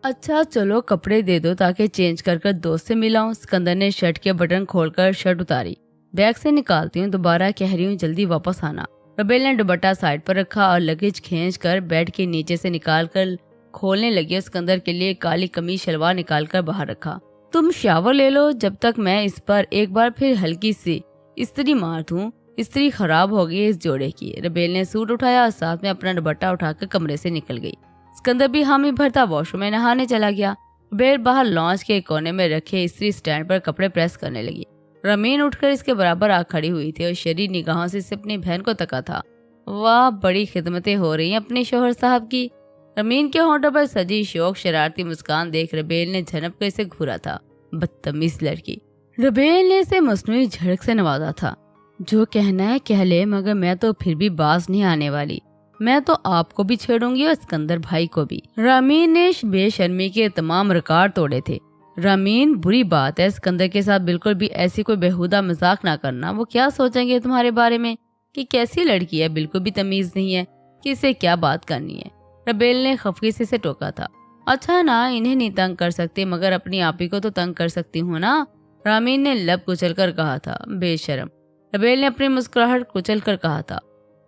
अच्छा चलो कपड़े दे दो ताकि चेंज कर कर दोस्त से मिलाऊं। सिकंदर ने शर्ट के बटन खोलकर शर्ट उतारी। बैग से निकालती हूँ, दोबारा कह रही हूँ जल्दी वापस आना। रबेल ने दुपट्टा साइड पर रखा और लगेज खींच कर बेड के नीचे से निकाल कर खोलने लगी और सिकंदर के लिए काली कमीज शलवार निकाल कर बाहर रखा। तुम शावर ले लो जब तक मैं इस पर एक बार फिर हल्की सी इस्त्री मार दूं। इस्त्री खराब हो गई इस जोड़े की। रबेल ने सूट उठाया और साथ में अपना दुपट्टा उठाकर कमरे से निकल गई। सिकंदर भी हामी भरता वॉशरूम में नहाने चला गया। रबेल बाहर लॉन्च के कोने में रखे इस्त्री स्टैंड पर कपड़े प्रेस करने लगी। रमीन उठकर इसके बराबर आ खड़ी हुई थी और शरीर निगाहों से इसे अपनी बहन को तका था। वाह, बड़ी खिदमतें हो रही हैं अपने शोहर साहब की। रमीन के होंठों पर सजी शौक शरारती मुस्कान देख रबेल ने झनक कर इसे घूरा था। बदतमीज लड़की। रबेल ने इसे मसनूई झड़क से नवाजा था। जो कहना है कह ले, मगर मैं तो फिर भी बाज नहीं आने वाली। मैं तो आपको भी छेड़ूंगी और सिकंदर भाई को भी। रमीन ने बेशर्मी के तमाम रिकॉर्ड तोड़े थे। रमीन, बुरी बात है, सिकंदर के साथ बिल्कुल भी ऐसी कोई बेहुदा मजाक ना करना। वो क्या सोचेंगे तुम्हारे बारे में कि कैसी लड़की है, बिल्कुल भी तमीज नहीं है कि इसे क्या बात करनी है। रबेल ने खफगी से इसे टोका था। अच्छा ना, इन्हें नहीं तंग कर सकती मगर अपनी आपी को तो तंग कर सकती हूँ ना, रामीन ने लब कुचल कर कहा था। बेशरम। रबेल ने अपनी मुस्कुराहट कुचल कर कहा था।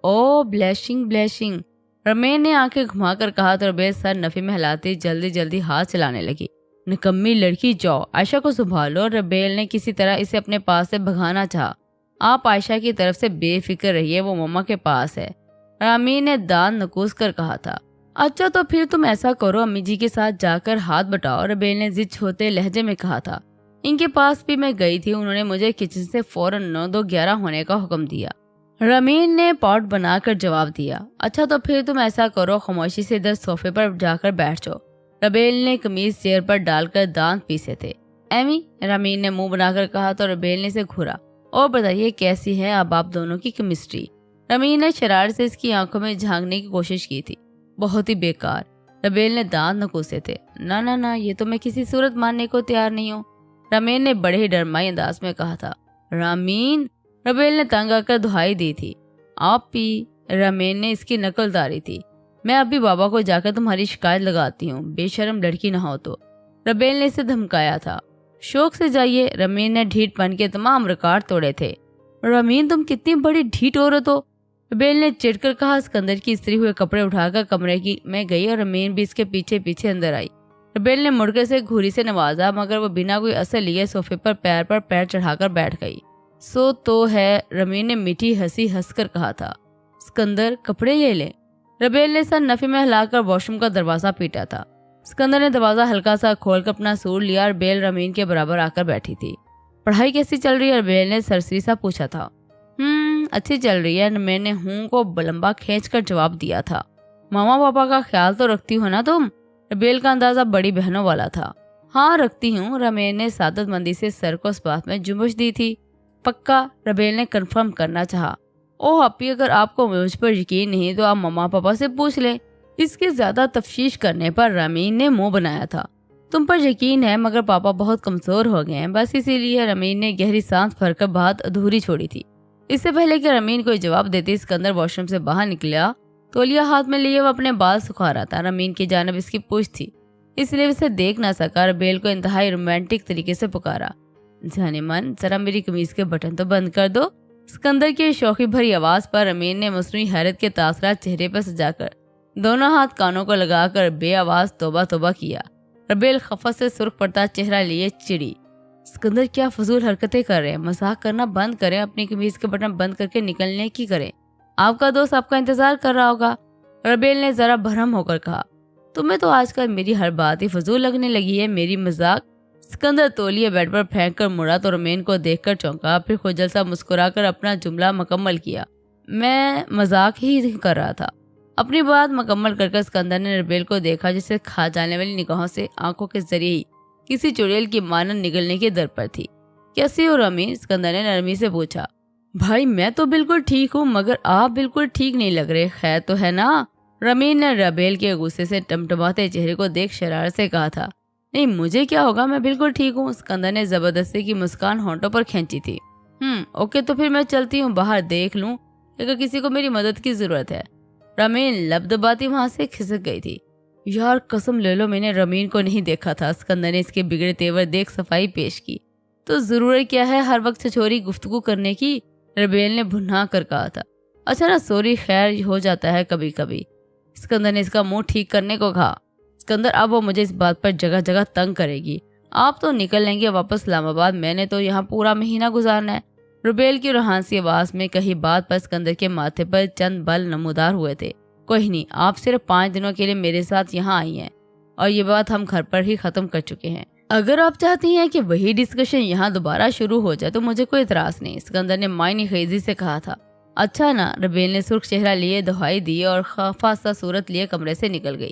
ओ ब्लैशिंग ब्लैशिंग। रमेन ने आंखें घुमाकर कहा तो रबेल सर नफी में हिलाती जल्दी जल्दी हाथ चलाने लगी। निकम्मी लड़की, जाओ आयशा को संभालो। रबेल ने किसी तरह इसे अपने पास से भगाना चाहा। आप आयशा की तरफ से बेफिक्र रहिए, वो मम्मा के पास है, रामीन ने दांत नकूस कर कहा था। अच्छा तो फिर तुम ऐसा करो, अम्मी जी के साथ जाकर हाथ बटाओ, रबेल ने जिद छोटे लहजे में कहा था। इनके पास भी मैं गई थी, उन्होंने मुझे किचन से फौरन 9-2-11 होने का हुक्म दिया। रमीन ने पॉट बनाकर जवाब दिया। अच्छा तो फिर तुम ऐसा करो, खामोशी से इधर सोफे पर जाकर बैठ जाओ। रबेल ने कमीज चेयर पर डालकर दांत पीसे थे। एमी, रमीन ने मुंह बनाकर कहा तो रबेल ने इसे घूरा। और बताइए कैसी है अब आप दोनों की केमिस्ट्री। रमीन ने शरारत से इसकी आंखों में झांकने की कोशिश की थी। बहुत ही बेकार। रबेल ने दांत नकूसे थे। ना ना ना, ये तो मैं किसी सूरत मानने को तैयार नहीं हूँ, रमीन ने बड़े ही डरमाई अंदाज में कहा था। रामीन, रबेल ने तंग आकर दुहाई दी थी। आप भी, रमीन ने इसकी नकल उतारी थी। मैं अभी बाबा को जाकर तुम्हारी शिकायत लगाती हूँ, बेशरम लड़की ना हो तो, रबेल ने इसे धमकाया था। शौक से जाइए, रमीन ने ढीठ बन के तमाम रिकॉर्ड तोड़े थे। रमीन तुम कितनी बड़ी ढीठ औरत हो, रबेल ने चिढ़कर कहा। सिकंदर की इस्त्री हुए कपड़े उठाकर कमरे की में गई और रमीन भी इसके पीछे पीछे अंदर आई। रबेल ने मुड़कर से घूरी से नवाजा, मगर वो बिना कोई असर लिए सोफे पर पैर चढ़ाकर बैठ गई। सो तो है, रमीन ने मीठी हंसी हंसकर कहा था। सिकंदर कपड़े ले ले। रबेल ने सर नफी में हिलाकर वॉशरूम का दरवाजा पीटा था। सिकंदर ने दरवाजा हल्का सा खोलकर अपना सूट लिया और रबेल रमीन के बराबर आकर बैठी थी। पढ़ाई कैसी चल रही है, रबेल ने सरसरी सा पूछा था। अच्छी चल रही है, रमीन ने हूं को लंबा खींचकर जवाब दिया था। मामा पापा का ख्याल तो रखती हो ना तुम, रबेल का अंदाजा बड़ी बहनों वाला था। हाँ रखती हूँ, रमीन ने सादतमंदी से सर को इस बात में जुम्बश दी थी। पक्का, रबेल ने कंफर्म करना चाहा। ओह अपी, अगर आपको मुझ पर यकीन नहीं तो आप मम्मा पापा से पूछ लें। इसके ज्यादा तफ्तीश करने पर रमीन ने मुंह बनाया था। तुम पर यकीन है मगर पापा बहुत कमजोर हो गए हैं, बस इसीलिए। रमीन ने गहरी सांस भरकर बात अधूरी छोड़ी थी। इससे पहले कि रमीन कोई जवाब देती, सिकंदर वॉशरूम से बाहर निकला। तौलिया हाथ में लिए वो अपने बाल सुखा रहा था। रमीन की जानिब इसकी पूछ थी, इसलिए उसे देख ना सका। रबेल को इंतहाई रोमांटिक तरीके से पुकारा। जाने मन, जरा मेरी कमीज के बटन तो बंद कर दो। सिकंदर की शौकी भरी आवाज पर रमीन ने मसनूई हैरत के तासरात चेहरे पर सजाकर दोनों हाथ कानों को लगाकर बेआवाज तौबा तौबा किया। रबेल खफा से सुर्ख पड़ता चेहरा लिए चिड़ी। सिकंदर क्या फजूल हरकतें कर रहे हैं, मजाक करना बंद करें, अपनी कमीज के बटन बंद करके निकलने की करें। आपका दोस्त आपका इंतजार कर रहा होगा, रबेल ने जरा भरम होकर कहा। तुम्हें तो आजकल मेरी हर बात ही फजूल लगने लगी है, मेरी मजाक। सिकंदर तौलिए बेड पर फेंक कर मुड़ा तो रमीन को देखकर चौंका, फिर खुजल सा मुस्कुराकर अपना जुमला मुकम्मल किया। मैं मजाक ही कर रहा था। अपनी बात मुकम्मल करके सिकंदर ने रबेल को देखा, जिसे खा जाने वाली निगाहों से आंखों के जरिए ही किसी चुड़ैल की मानन निगलने की दर पर थी। कैसी हो रमीन, सिकंदर ने नरमी से पूछा। भाई मैं तो बिल्कुल ठीक हूँ, मगर आप बिल्कुल ठीक नहीं लग रहे, खैर तो है ना, रमीन ने रबेल के गुस्से से टमटमाते चेहरे को देख शरारत से कहा था। नहीं मुझे क्या होगा, मैं बिल्कुल ठीक हूँ, सिकंदर ने जबरदस्ती की मुस्कान होंठों पर खींची थी। ओके तो फिर मैं चलती हूँ, बाहर देख लूँ अगर किसी को मेरी मदद की जरूरत है। रमीन लब दबाती वहां से खिसक गई थी। یار قسم لے لو میں نے رمین کو نہیں دیکھا تھا۔ اسکندر نے اس کے بگڑے تیور دیکھ صفائی پیش کی۔ تو ضرورت کیا ہے ہر وقت چھچوری گفتگو کرنے کی، ربیل نے بھنا کر کہا تھا۔ اچھا نا سوری، خیر ہو جاتا ہے کبھی کبھی، اسکندر نے اس کا منہ ٹھیک کرنے کو کہا۔ اسکندر اب وہ مجھے اس بات پر جگہ جگہ تنگ کرے گی، آپ تو نکل لیں گے واپس اسلام آباد، میں نے تو یہاں پورا مہینہ گزارنا ہے۔ ربیل کی روحانسی آواز میں کہی بات پر اسکندر کے ماتھے پر چند بل نمودار ہوئے تھے۔ کوئی نہیں، آپ صرف 5 دنوں کے لیے میرے ساتھ یہاں آئی ہیں اور یہ بات ہم گھر پر ہی ختم کر چکے ہیں۔ اگر آپ چاہتی ہیں کہ وہی ڈسکشن یہاں دوبارہ شروع ہو جائے تو مجھے کوئی اعتراض نہیں، اسکندر نے معنی خیزی سے کہا تھا۔ اچھا نا، ربیل نے سرخ چہرہ لیے دہائی دی اور خفا سا صورت لیے کمرے سے نکل گئی۔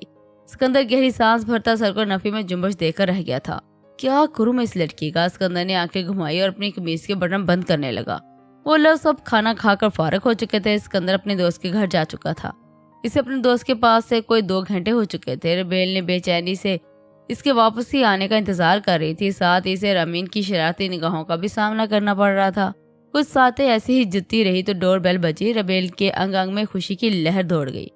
اسکندر گہری سانس بھرتا سر کو نفی میں جنبش دے کر رہ گیا تھا۔ کیا کروں میں اس لڑکی کا؟ اسکندر نے آنکھیں گھمائی اور اپنی قمیض کے بٹن بند کرنے لگا۔ وہ لوگ سب کھانا کھا کر فارغ ہو چکے تھے۔ اسکندر اپنے دوست کے گھر جا چکا تھا۔ اسے اپنے دوست کے پاس سے کوئی 2 گھنٹے ہو چکے تھے۔ ربیل نے بے چینی سے اس کے واپسی آنے کا انتظار کر رہی تھی، ساتھ ہی اسے رامین کی شرارتی نگاہوں کا بھی سامنا کرنا پڑ رہا تھا۔ کچھ ساتیں ایسی ہی جتی رہی تو ڈور بیل بجی۔ ربیل کے انگ انگ میں خوشی کی لہر دوڑ گئی۔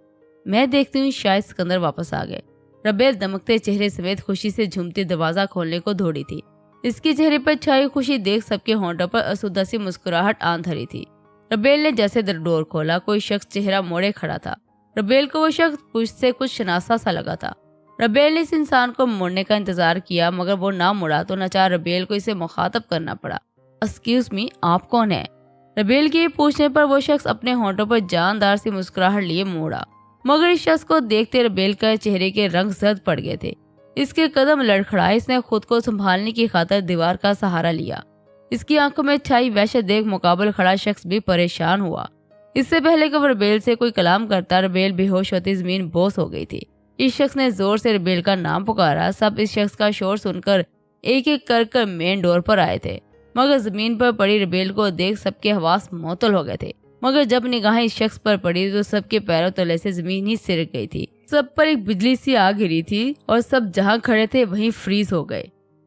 میں دیکھتی ہوں شاید اسکندر واپس آ گئے۔ ربیل دمکتے چہرے سمیت خوشی سے جھومتی دروازہ کھولنے کو دوڑی تھی۔ اس کے چہرے پر چھائی خوشی دیکھ سب کے ہونٹوں پر اسودہ سی مسکراہٹ آن دھری تھی۔ ربیل نے جیسے ڈور کھولا، کوئی شخص چہرہ موڑے کھڑا تھا۔ ربیل کو وہ شخص پشت سے کچھ شناسا سا لگا تھا۔ ربیل نے اس انسان کو مڑنے کا انتظار کیا مگر وہ نہ مڑا تو ناچار ربیل کو اسے مخاطب کرنا پڑا۔ ایکسکیوز می، آپ کون ہیں؟ ربیل کے پوچھنے پر وہ شخص اپنے ہونٹوں پر جاندار سی مسکراہٹ لیے موڑا، مگر اس شخص کو دیکھتے ربیل کا چہرے کے رنگ زرد پڑ گئے تھے۔ اس کے قدم لڑکھڑائے، اس نے خود کو سنبھالنے کی خاطر دیوار کا سہارا لیا۔ اس کی آنکھوں میں چھائی وحشت دیکھ مقابل کھڑا شخص بھی پریشان ہوا۔ اس سے پہلے کہ وہ ربیل سے کوئی کلام کرتا، ربیل بے ہوش ہوتی زمین بوس ہو گئی تھی۔ اس شخص نے زور سے ربیل کا نام پکارا۔ سب اس شخص کا شور سن کر ایک ایک کر مین ڈور پر آئے تھے، مگر زمین پر پڑی ربیل کو دیکھ سب کے حواس معطل ہو گئے تھے۔ مگر جب نگاہیں اس شخص پر پڑی تو سب کے پیروں تلے سے زمین ہی سرک گئی تھی۔ سب پر ایک بجلی سی آ گری تھی اور سب جہاں کھڑے تھے وہیں فریز ہو گئے۔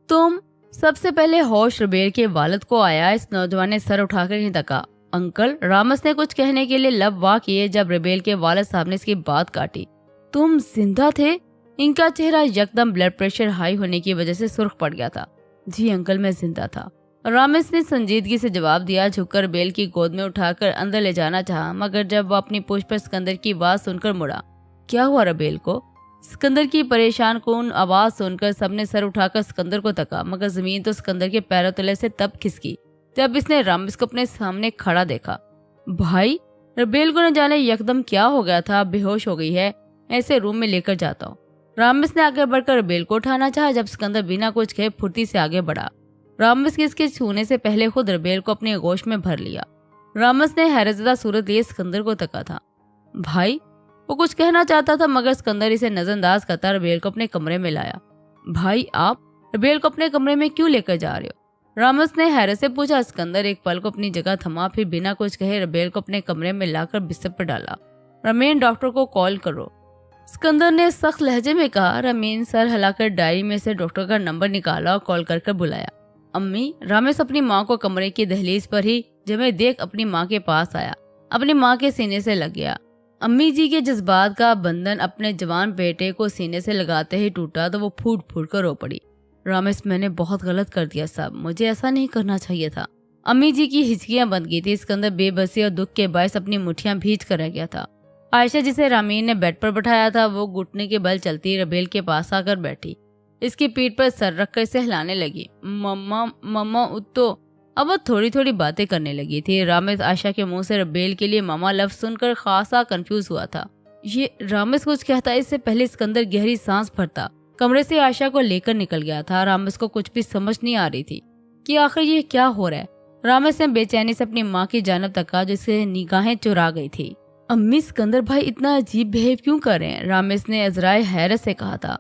تم؟ سب سے پہلے ہوش ربیل کے والد کو آیا۔ اس نوجوان نے سر اٹھا کر ہی تکا۔ انکل، رامس نے کچھ کہنے کے لیے لب وا کیے جب ربیل کے والد صاحب نے اس کی بات کاٹی۔ تم زندہ تھے؟ ان کا چہرہ یکدم بلڈ پریشر ہائی ہونے کی وجہ سے سرخ پڑ گیا تھا۔ جی انکل، میں زندہ تھا، رامس نے سنجیدگی سے جواب دیا۔ جھک کر ربیل کی گود میں اٹھا کر اندر لے جانا چاہا، مگر جب وہ اپنی پوچھ پر اسکندر کی آواز سن کر مڑا۔ کیا ہوا ربیل کو؟ اسکندر کی پریشان کن آواز سن کر سب نے سر اٹھا کر اسکندر کو تکا، مگر زمین تو اسکندر کے پیروں تلے سے تب کھسکی جب اس نے رامس کو اپنے سامنے کھڑا دیکھا۔ بھائی، ربیل کو نہ جانے یکدم کیا ہو گیا تھا، بے ہوش ہو گئی ہے، ایسے روم میں لے کر جاتا ہوں۔ رامس نے آگے بڑھ کر ربیل کو اٹھانا چاہا جب اسکندر بنا کچھ کہے پھرتی سے آگے بڑھا۔ رامس اس کے چھونے سے پہلے خود ربیل کو اپنے گوش میں بھر لیا۔ رامس نے حیرت زدہ صورت لیے اسکندر کو تکا تھا۔ بھائی، وہ کچھ کہنا چاہتا تھا مگر اسکندر اسے نظر انداز کرتا ربیل کو اپنے کمرے میں لایا۔ بھائی، آپ ربیل کو اپنے کمرے میں کیوں لے کر جا رہے ہو؟ رامس نے حیرت سے پوچھا۔ اسکندر ایک پل کو اپنی جگہ تھما، پھر بنا کچھ کہے ربیل کو اپنے کمرے میں لا کر بستر پر ڈالا۔ رمین، ڈاکٹر کو کال کرو، اسکندر نے سخت لہجے میں کہا۔ رمین سر ہلا کر ڈائری میں سے ڈاکٹر کا نمبر نکالا اور کال کر بلایا۔ امی، رامس اپنی ماں کو کمرے کی دہلیز پر ہی جمے دیکھ اپنی ماں کے پاس آیا، اپنی ماں کے سینے سے لگ گیا۔ امی جی کے جذبات کا بندھن اپنے جوان بیٹے کو سینے سے لگاتے ہی ٹوٹا تو وہ پھوٹ پھوٹ کر رو پڑی۔ رامس، میں نے بہت غلط کر دیا صاحب، مجھے ایسا نہیں کرنا چاہیے تھا۔ امی جی کی ہچکیاں بند گئی تھی۔ اسکندر بے بسی اور دکھ کے باعث اپنی مٹھیاں بھیج کر رہ گیا تھا۔ عائشہ، جسے رامین نے بیڈ پر بٹھایا تھا، وہ گھٹنے کے بل چلتی ربیل کے پاس آ کر بیٹھی، اس کی پیٹھ پر سر رکھ کر اسے ہلانے لگی۔ مما اتو۔ اب وہ تھوڑی تھوڑی باتیں کرنے لگی تھی۔ رامس عائشہ کے منہ سے ربیل کے لیے ماما لفظ سن کر خاصا کنفیوز ہوا تھا۔ یہ رامس کچھ کہتا، اس سے پہلے اسکندر گہری سانس بھرتا کمرے سے عائشہ کو لے کر نکل گیا تھا۔ رامس کو کچھ بھی سمجھ نہیں آ رہی تھی کہ آخر یہ کیا ہو رہا ہے۔ رامس نے بے چینی سے اپنی ماں کی جانب تکا جو اسے نگاہیں چرا گئی تھی۔ امی، اسکندر بھائی اتنا عجیب بہیو کیوں کر رہے ہیں؟ رامس نے عذرائے حیرت سے کہا تھا۔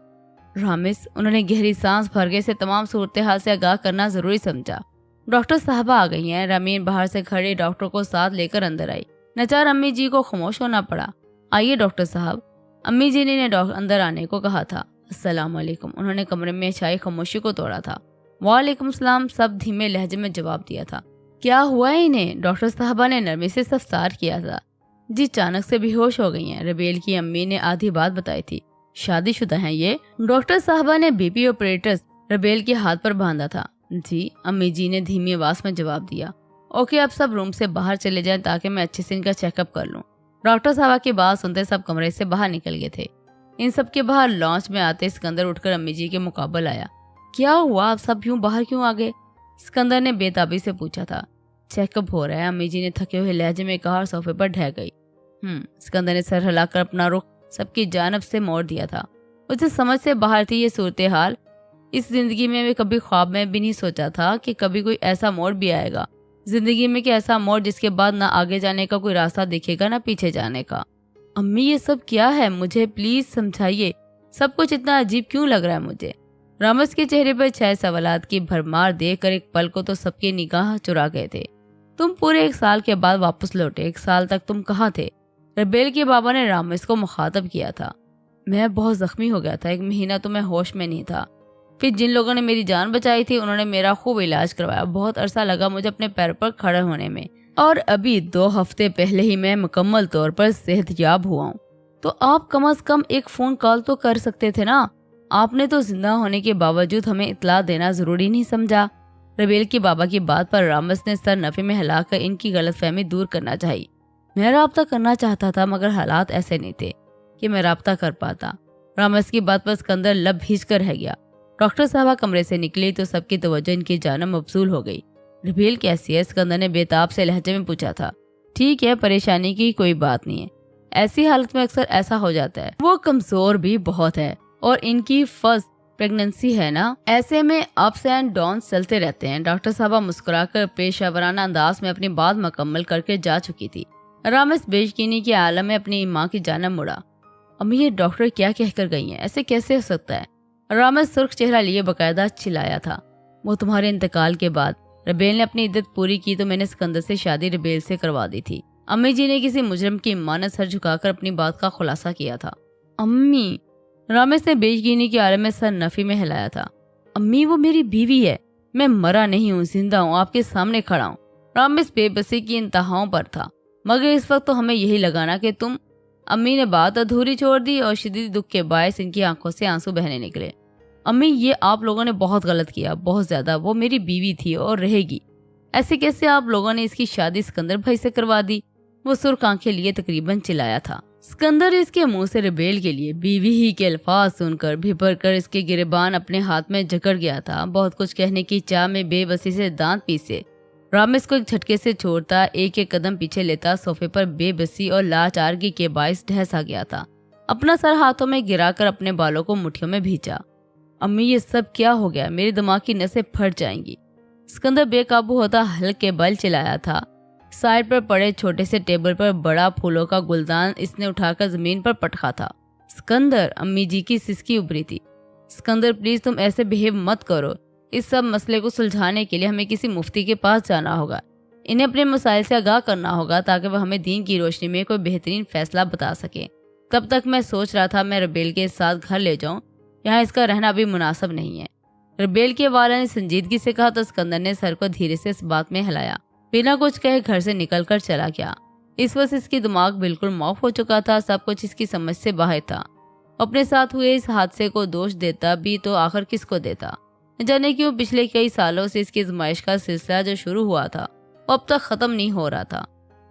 رامس، انہوں نے گہری سانس بھر کے اسے تمام صورتحال سے آگاہ کرنا ضروری سمجھا۔ ڈاکٹر صاحبہ آ گئی ہیں۔ رامین باہر سے کھڑے ڈاکٹر کو ساتھ لے کر اندر آئی۔ ناچار امی جی کو خاموش ہونا پڑا۔ آئیے ڈاکٹر صاحب، امی جی نے اندر آنے کو کہا تھا۔ السلام علیکم، انہوں نے کمرے میں چھائی خاموشی کو توڑا تھا۔ وعلیکم السلام، سب دھیمے لہجے میں جواب دیا تھا۔ کیا ہوا ہے انہیں؟ ڈاکٹر صاحبہ نے نرمی سے استفسار کیا تھا۔ جی اچانک سے بے ہوش ہو گئی ہیں، ربیل کی امی نے آدھی بات بتائی تھی۔ شادی شدہ ہیں یہ؟ ڈاکٹر صاحبہ نے بی پی آپریٹر ربیل کے ہاتھ پر باندھا تھا۔ جی، امی جی نے دھیمی آواز میں جواب دیا۔ اوکے، اب سب روم سے باہر چلے جائیں تاکہ میں اچھے سے ان کا چیک اپ کر لوں۔ ڈاکٹر صاحبہ کی بات سنتے سب کمرے سے باہر نکل گئے تھے۔ ان سب کے باہر لانچ میں آتے سکندر اٹھ کر امی جی کے مقابل آیا۔ کیا ہوا، آپ سب یوں باہر کیوں آ گئے؟ سکندر نے بے تابی سے پوچھا تھا۔ چیک اپ ہو رہا ہے، امی جی نے تھکے ہوئے لہجے میں کہا اور صوفے پر ڈھہ گئی۔ سکندر نے سر ہلا کر اپنا رخ سب کی جانب سے موڑ دیا تھا۔ اسے سمجھ سے باہر تھی یہ صورتحال۔ اس زندگی میں کبھی خواب میں بھی نہیں سوچا تھا کہ کبھی کوئی ایسا موڑ بھی آئے گا زندگی میں، کہ ایسا موڑ جس کے بعد نہ آگے جانے کا کوئی راستہ دکھے گا نہ پیچھے جانے کا۔ امی یہ سب کیا ہے، مجھے پلیز سمجھائیے، سب کچھ اتنا عجیب کیوں لگ رہا ہے مجھے؟ رامز کے چہرے پر 6 سوالات کی بھرمار دیکھ کر ایک پل کو تو سب کی نگاہ چرا گئے تھے۔ تم پورے 1 سال کے بعد واپس لوٹے، 1 سال تک تم کہاں تھے؟ ربیل کے بابا نے رامز کو مخاطب کیا تھا۔ میں بہت زخمی ہو گیا تھا، 1 مہینہ تو میں ہوش میں نہیں تھا۔ پھر جن لوگوں نے میری جان بچائی تھی انہوں نے میرا خوب علاج کروایا، بہت عرصہ لگا مجھے اپنے پیر پر کھڑے ہونے میں، اور ابھی 2 ہفتے پہلے ہی میں مکمل طور پر صحت یاب ہوا ہوں۔ تو آپ کم از کم ایک فون کال تو کر سکتے تھے نا، آپ نے تو زندہ ہونے کے باوجود ہمیں اطلاع دینا ضروری نہیں سمجھا۔ ربیل کے بابا کی بات پر رامز نے سر نفی میں ہلا کر ان کی غلط فہمی دور کرنا چاہی۔ میں رابطہ کرنا چاہتا تھا مگر حالات ایسے نہیں تھے کہ میں رابطہ کر پاتا۔ رامز کی بات پر سکندر لب بھیج کر رہ گیا۔ ڈاکٹر صاحبہ کمرے سے نکلی تو سب کی توجہ ان کی جانب مبذول ہو گئی۔ ربیل کیسی ہے؟ سکندر نے بےتاب سے لہجے میں پوچھا تھا۔ ٹھیک ہے، پریشانی کی کوئی بات نہیں ہے، ایسی حالت میں اکثر ایسا ہو جاتا ہے۔ وہ کمزور بھی بہت ہے اور ان کی فرسٹ پریگننسی ہے نا، ایسے میں اپس اینڈ ڈاؤنس چلتے رہتے ہیں۔ ڈاکٹر صاحبہ مسکرا کر پیشہ ورانہ انداز میں اپنی بات مکمل کر کے جا چکی تھی۔ رامز بے یقینی کے عالم میں اپنی ماں کی جانب مڑا۔ امی یہ ڈاکٹر کیا کہہ کر گئی ہیں، ایسے کیسے ہو سکتا ہے؟ رامز سرخ چہرہ لیے باقاعدہ چلایا تھا۔ وہ تمہارے انتقال کے بعد ربیل نے اپنی عدت پوری کی تو میں نے سکندر سے شادی ربیل سے کروا دی تھی۔ امی جی نے کسی مجرم کی مانت سر جھکا کر اپنی بات کا خلاصہ کیا تھا۔ امی، رامز نے بے یقینی کے عالم میں سر نفی میں ہلایا تھا۔ امی وہ میری بیوی ہے، میں مرا نہیں ہوں، زندہ ہوں، آپ کے سامنے کھڑا ہوں۔ رامز بے بسی کی انتہاؤں پر تھا۔ مگر اس وقت تو ہمیں یہی لگانا کہ تم۔ امی نے بات ادھوری چھوڑ دی اور شدید دکھ کے باعث ان کی آنکھوں سے آنسو بہنے نکلے۔ امی یہ آپ لوگوں نے بہت غلط کیا، بہت زیادہ، وہ میری بیوی تھی اور رہے گی۔ ایسے کیسے آپ لوگوں نے اس کی شادی سکندر بھائی سے کروا دی؟ وہ سرخ آنکھیں لیے تقریباً چلایا تھا۔ سکندر اس کے منہ سے ربیل کے لیے بیوی ہی کے الفاظ سن کر بھپر کر اس کے گریبان اپنے ہاتھ میں جکڑ گیا تھا۔ بہت کچھ کہنے کی چاہ میں بے بسی سے دانت پیسے رامز کو ایک جھٹکے سے چھوڑتا، ایک ایک قدم پیچھے لیتا، صوفے پر بے بسی اور لاچارگی کے باعث ڈھہ سا گیا تھا۔ اپنا سر ہاتھوں میں گرا کر اپنے بالوں کو مٹھیوں میں بھیجا۔ امی یہ سب کیا ہو گیا؟ میری دماغ کی نسیں پھٹ جائیں گی۔ سکندر بے قابو ہوتا ہلکے بل چلایا تھا۔ سائڈ پر پڑے چھوٹے سے ٹیبل پر بڑا پھولوں کا گلدان اس نے اٹھا کر زمین پر پٹکا تھا۔ سکندر، امی جی کی سسکی ابری تھی۔ سکندر پلیز تم ایسے بہیو مت کرو، اس سب مسئلے کو سلجھانے کے لیے ہمیں کسی مفتی کے پاس جانا ہوگا، انہیں اپنے مسائل سے آگاہ کرنا ہوگا تاکہ وہ ہمیں دین کی روشنی میں کوئی بہترین فیصلہ بتا سکے۔ تب تک میں سوچ رہا تھا میں ربیل کے ساتھ گھر لے جاؤں، یہاں اس کا رہنا بھی مناسب نہیں ہے۔ ربیل کے والد نے سنجیدگی سے کہا تو سکندر نے سر کو دھیرے سے اس بات میں ہلایا، بنا کچھ کہے گھر سے نکل کر چلا گیا۔ اس وقت اس کی دماغ بالکل معاف ہو چکا تھا، سب کچھ اس کی سمجھ سے باہر تھا۔ اپنے ساتھ ہوئے اس حادثے کو دوش دیتا بھی تو آخر کس کو دیتا؟ جانے کیوں پچھلے کئی سالوں سے اس کی آزمائش کا سلسلہ جو شروع ہوا تھا وہ اب تک ختم نہیں ہو رہا تھا۔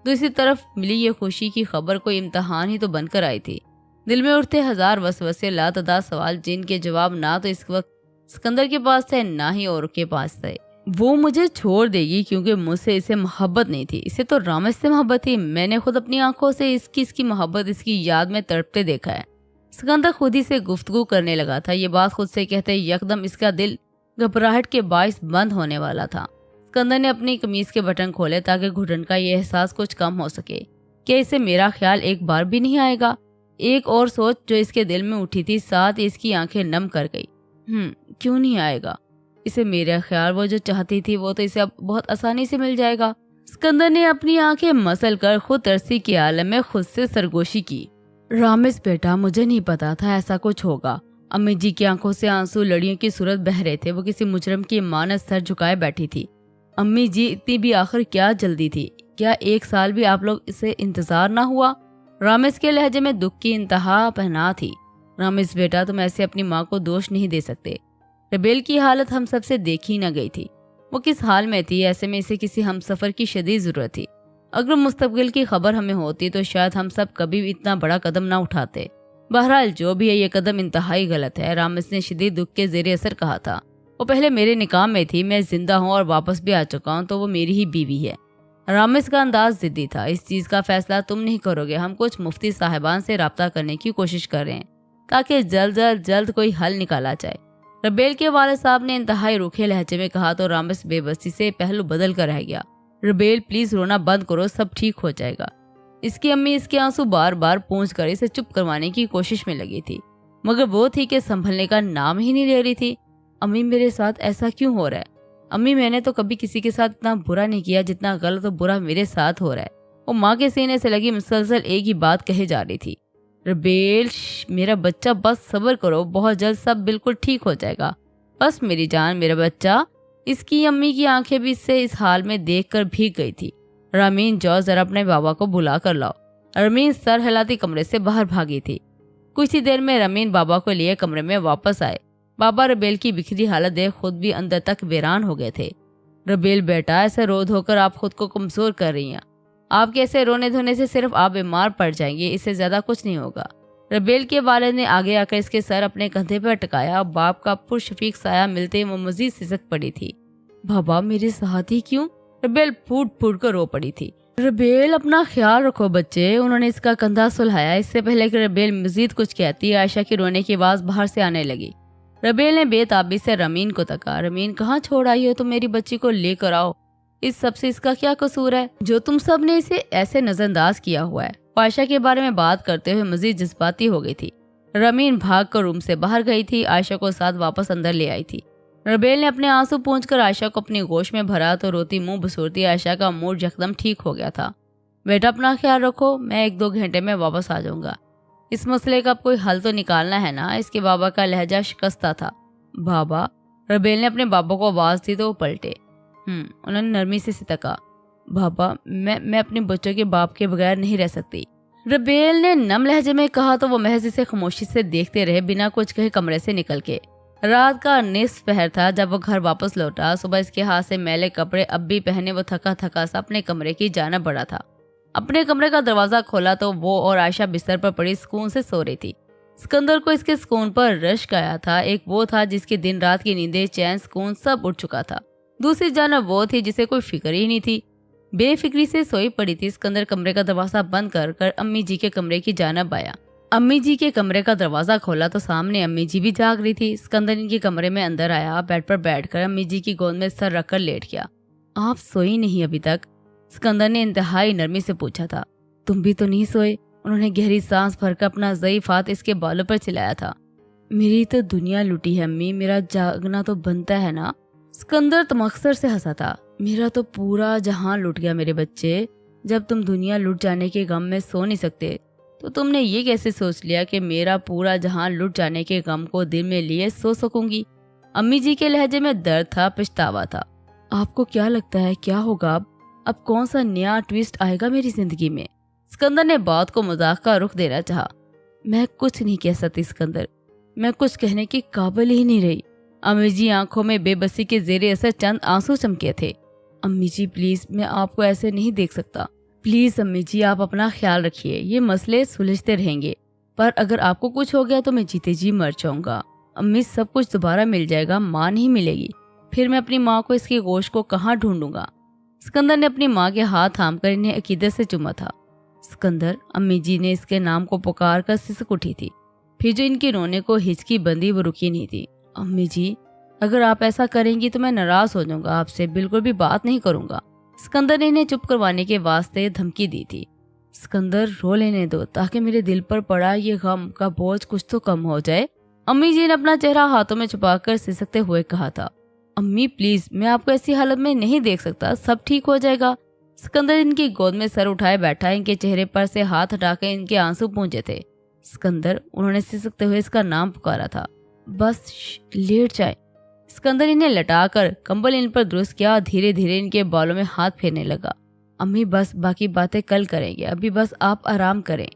دوسری طرف ملی یہ خوشی کی خبر کوئی امتحان ہی تو بن کر آئی تھی۔ دل میں اٹھتے ہزار وسوسے، لاتعداد سوال جن کے جواب نہ تو اس وقت سکندر کے پاس تھے نہ ہی اور کے پاس تھے۔ وہ مجھے چھوڑ دے گی کیونکہ مجھ سے اسے محبت نہیں تھی، اسے تو رامز سے محبت تھی۔ میں نے خود اپنی آنکھوں سے اس کی محبت اس کی یاد میں تڑپتے دیکھا ہے۔ سکندر خود ہی سے گفتگو کرنے لگا تھا۔ یہ بات خود سے کہتے یکدم اس کا دل گھبراہٹ کے باعث بند ہونے والا تھا۔ سکندر نے اپنی قمیض کے بٹن کھولے تاکہ گھٹن کا یہ احساس کچھ کم ہو سکے۔ کیا اسے میرا خیال ایک بار بھی نہیں آئے گا؟ ایک اور سوچ جو اس کے دل میں اٹھی تھی، ساتھ اس کی آنکھیں نم کر گئی۔ کیوں نہیں آئے گا اسے میرا خیال؟ وہ جو چاہتی تھی وہ تو اسے اب بہت آسانی سے مل جائے گا۔ سکندر نے اپنی آنکھیں مسل کر خود ترسی کے عالم میں خود سے سرگوشی کی۔ رامز بیٹا، مجھے نہیں پتا تھا ایسا کچھ ہوگا۔ امی جی کی آنکھوں سے آنسو لڑیوں کی صورت بہہ رہے تھے۔ وہ کسی مجرم کی مانت سر جھکائے بیٹھی تھی۔ امی جی، اتنی بھی آخر کیا جلدی تھی؟ کیا 1 سال بھی آپ لوگ اسے انتظار نہ ہوا؟ رامز کے لہجے میں دکھ کی انتہا پہنا تھی۔ रामिस बेटा, तुम ऐसे अपनी माँ को दोष नहीं दे सकते। रबेल की हालत हम सबसे देखी न गई थी। वो किस हाल में थी, ऐसे में इसे किसी हमसफर की शदीद जरूरत थी। अगर मुस्तकबिल की खबर हमें होती तो शायद हम सब कभी भी इतना बड़ा कदम ना उठाते। बहरहाल जो भी है, ये कदम इंतहाई गलत है, रामिस ने शदीद दुख के जेरे असर कहा था। वो पहले मेरे निकाह में थी, मैं जिंदा हूँ और वापस भी आ चुका हूँ, तो वो मेरी ही बीवी है। रामिस का अंदाज जिद्दी था। इस चीज का फैसला तुम नहीं करोगे, हम कुछ मुफ्ती साहिबान से राब्ता करने की कोशिश कर रहे हैं ताकि जल्द कोई हल निकाला जाए। रबेल के वाले साहब ने इंतहाई रूखे लहजे में कहा तो रामिस बेबसी से पहलू बदल कर रह गया। रबेल प्लीज रोना बंद करो, सब ठीक हो जाएगा। इसकी अम्मी इसके आंसू बार बार पोंछ कर इसे चुप करवाने की कोशिश में लगी थी, मगर वो थी कि संभलने का नाम ही नहीं ले रही थी। अम्मी मेरे साथ ऐसा क्यों हो रहा है? अम्मी मैंने तो कभी किसी के साथ इतना बुरा नहीं किया जितना गलत और बुरा मेरे साथ हो रहा है। वो माँ के सीने से लगी मुसलसल एक ही बात कहे जा रही थी, रबेल मेरा बच्चा, बस सब्र करो, बहुत जल्द सब बिल्कुल ठीक हो जाएगा। बस मेरी जान, मेरा बच्चा। इसकी अम्मी की आंखें भी इससे इस हाल में देखकर भीग गई थी। रमीन, जाओ जरा अपने बाबा को बुला कर लाओ। रमीन सर हिलाती कमरे से बाहर भागी थी। कुछ ही देर में रमीन बाबा को लिए कमरे में वापस आए। बाबा रबेल की बिखरी हालत देख खुद भी अंदर तक वीरान हो गए थे। रबेल बेटा, ऐसे रो धोकर आप खुद को कमजोर कर रही हैं। आपके ऐसे रोने धोने से सिर्फ आप बीमार पड़ जाएंगे, इससे ज्यादा कुछ नहीं होगा। रबेल के वालिद ने आगे आकर इसके सर अपने कंधे पर टकाया और बाप का पुरशफीक साया मिलते वो मजीद सिसक पड़ी थी। बाबा मेरे साथ ही क्यों? रबेल फूट फूट कर रो पड़ी थी। रबेल अपना ख्याल रखो बच्चे, उन्होंने इसका कंधा सुलहाया। इससे पहले कि रबेल मजीद कुछ कहती, आयशा की रोने की आवाज बाहर से आने लगी। रबेल ने बेताबी से रमीन को तका। रमीन, कहाँ छोड़ आई हो तुम? मेरी बच्ची को लेकर आओ। इस सब से इसका क्या कसूर है जो तुम सब ने इसे ऐसे नजरअंदाज किया हुआ है? आयशा के बारे में बात करते हुए मजीद जज्बाती हो गई थी। रमीन भाग कर रूम से बाहर गई थी, आयशा को साथ वापस अंदर ले आई थी। रबेल ने अपने आंसू पोंछकर आयशा को अपनी गोश में भरा तो रोती मुंह बसूरती आयशा का मूड यकदम ठीक हो गया था। बेटा अपना ख्याल रखो, मैं 1-2 घंटे में वापस आ जाऊंगा। इस मसले का कोई हल तो निकालना है ना? इसके बाबा का लहजा शिकस्ता था। बाबा, रबेल ने अपने बाबा को आवाज दी तो वो पलटे। उन्होंने नरमी से तका। बाबा, मैं अपने बच्चों के बाप के बगैर नहीं रह सकती, रबेल ने नम लहजे में कहा तो वो महज इसे खामोशी से देखते रहे बिना कुछ कहे कमरे से निकल के। रात का निस्फ पहर था जब वो घर वापस लौटा। सुबह इसके हाथ से मैले कपड़े अब भी पहने वो थका थका सा अपने कमरे की जाना बढ़ा था। अपने कमरे का दरवाजा खोला तो वो और आयशा बिस्तर पर पड़ी सुकून से सो रही थी। सिकंदर को इसके सुकून पर रश्क आया था। एक वो था जिसकी दिन रात की नींदें, चैन, सुकून सब उठ चुका था। दूसरी जानब वो थी जिसे कोई फिक्र ही नहीं थी, बेफिक्री से सोई पड़ी थी। सिकंदर कमरे का दरवाजा बंद कर अम्मी जी के कमरे की जानब आया। अम्मी जी के कमरे का दरवाजा खोला तो सामने अम्मी जी भी जाग रही थी। सिकंदर इनके कमरे में अंदर आया, बेड पर बैठकर अम्मी जी की गोद में सर रखकर लेट गया। आप सोई नहीं अभी तक? सिकंदर ने इंतहाई नरमी से पूछा था। तुम भी तो नहीं सोए? उन्होंने गहरी सांस भरकर अपना ज़ईफ हाथ इसके बालों पर चिल्लाया था। मेरी तो दुनिया लुटी है अम्मी, मेरा जागना तो बनता है ना? सिकंदर तमक्सर से हंसा था। मेरा तो पूरा जहां लुट गया मेरे बच्चे। जब तुम दुनिया लुट जाने के गम में सो नहीं सकते तो तुमने ये कैसे सोच लिया कि मेरा पूरा जहां लुट जाने के गम को दिल में लिए सो सकूंगी? अम्मी जी के लहजे में दर्द था, पछतावा था। आपको क्या लगता है क्या होगा अब कौन सा नया ट्विस्ट आएगा मेरी जिंदगी में? सिकंदर ने बात को मजाक का रुख देना चाहा। मैं कुछ नहीं कह सकती सिकंदर, मैं कुछ कहने की काबिल ही नहीं रही। अम्मी जी आंखों में बेबसी के जेरे असर चंद आंसू चमके थे। अम्मी जी प्लीज, मैं आपको ऐसे नहीं देख सकता। प्लीज अम्मी जी, आप अपना ख्याल रखिए, ये मसले सुलझते रहेंगे, पर अगर आपको कुछ हो गया तो मैं जीते जी मर जाऊंगा। अम्मी सब कुछ दोबारा मिल जाएगा, माँ नहीं मिलेगी, फिर मैं अपनी माँ को इसके गोश्त को कहाँ ढूंढूंगा? सिकंदर ने अपनी माँ के हाथ थाम कर इन्हें अकीदत से चुमा था। सिकंदर, अम्मी जी ने इसके नाम को पुकार कर सिसक उठी थी। फिर जो इनके रोने को हिचकी बंदी वो रुकी नहीं थी। अम्मी जी, अगर आप ऐसा करेंगी तो मैं नाराज हो जाऊंगा, आपसे बिल्कुल भी बात नहीं करूंगा। सिकंदर ने इन्हें चुप करवाने के वास्ते धमकी दी थी। सिकंदर, रो लेने दो ताकि मेरे दिल पर पड़ा ये गम का बोझ कुछ तो कम हो जाए। अम्मी जी ने अपना चेहरा हाथों में छुपाकर सिसकते हुए कहा था। अम्मी प्लीज, मैं आपको ऐसी हालत में नहीं देख सकता, सब ठीक हो जाएगा। सिकंदर इनकी गोद में सर उठाए बैठा, इनके चेहरे पर से हाथ हटाकर इनके आंसू पूंजे थे। सिकंदर, उन्होंने सिसकते हुए इसका नाम पुकारा था। बस लेट जाए। सिकंदर इन्हें लटाकर कंबल इन पर दुरुस्त किया और धीरे धीरे इनके बालों में हाथ फेरने लगा। अम्मी बस बाकी बातें कल करेंगे, अभी बस आप आराम करें।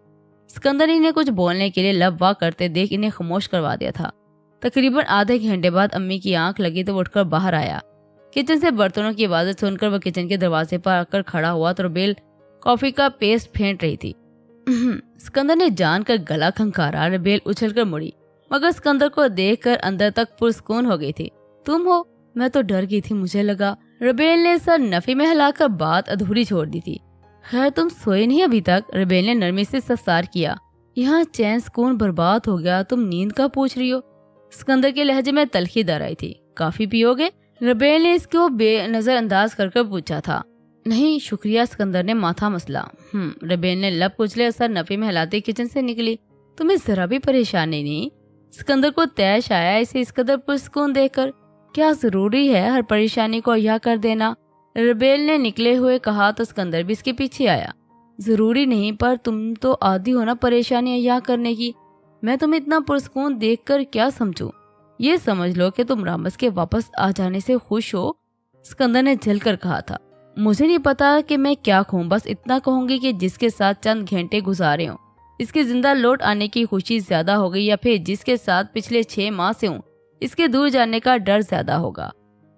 सिकंदर ने कुछ बोलने के लिए लब वाह करते देख इन्हें खामोश करवा दिया था। तकरीबन आधे घंटे बाद अम्मी की आंख लगी तो वो उठकर बाहर आया। किचन से बर्तनों की आवाज़ें सुनकर वह किचन के दरवाजे पर आकर खड़ा हुआ तो रुबेल कॉफी का पेस्ट फेंट रही थी। सिकंदर ने जानकर गला खंखारा। रुबेल उछलकर मुड़ी, मगर सिकंदर को देखकर अंदर तक पुरस्कून हो गई थी। तुम हो? मैं तो डर गई थी, मुझे लगा। रुबेल ने सर नफी में हिलाकर बात अधूरी छोड़ दी थी। खैर तुम सोए नहीं अभी तक? रुबेल ने नरमी से सफसार किया। यहाँ चैन सुकून बर्बाद हो गया, तुम नींद का पूछ रही हो? सिकंदर के लहजे में तलखी दर आई थी। काफी पियोगे? रुबेल ने इसको बेनजर अंदाज कर पूछा था। नहीं शुक्रिया, सिकंदर ने माथा मसला। रुबेल ने लब कुचले सर नफी में हिलाते किचन से निकली। तुम्हें जरा भी परेशानी नहीं? सिकंदर को तैश आया इसे इस कदर पुरस्कून देखकर। क्या जरूरी है हर परेशानी को अय्या कर देना? रुबेल ने निकले हुए कहा तो सिकंदर भी इसके पीछे आया। जरूरी नहीं, पर तुम तो आदी हो ना परेशानी अय्या करने की। मैं तुम्हें इतना पुरस्कून देखकर क्या समझूं? ये समझ लो कि तुम रामस के वापस आ जाने से खुश हो, सिकंदर ने जलकर कहा था। मुझे नहीं पता कि मैं क्या कहूँ, बस इतना कहूंगी कि जिसके साथ चंद घंटे गुजारे हों इसके जिंदा लौट आने की खुशी ज्यादा हो गई, या फिर जिसके साथ पिछले 6 माह से हूँ इसके दूर जाने का डर ज्यादा होगा।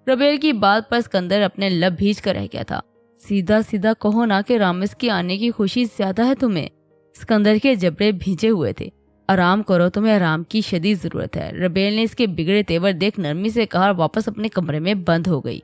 रुबेल की बात पर सिकंदर अपने लब भींच कर रह गया था। सीधा सीधा कहो ना कि रामस के आने की खुशी ज्यादा है तुम्हें। सिकंदर के जबड़े भींचे हुए थे। आराम करो, तुम्हें आराम की शदीद जरूरत है। रुबेल ने इसके बिगड़े तेवर देख नरमी से कहा, वापस अपने कमरे में बंद हो गई।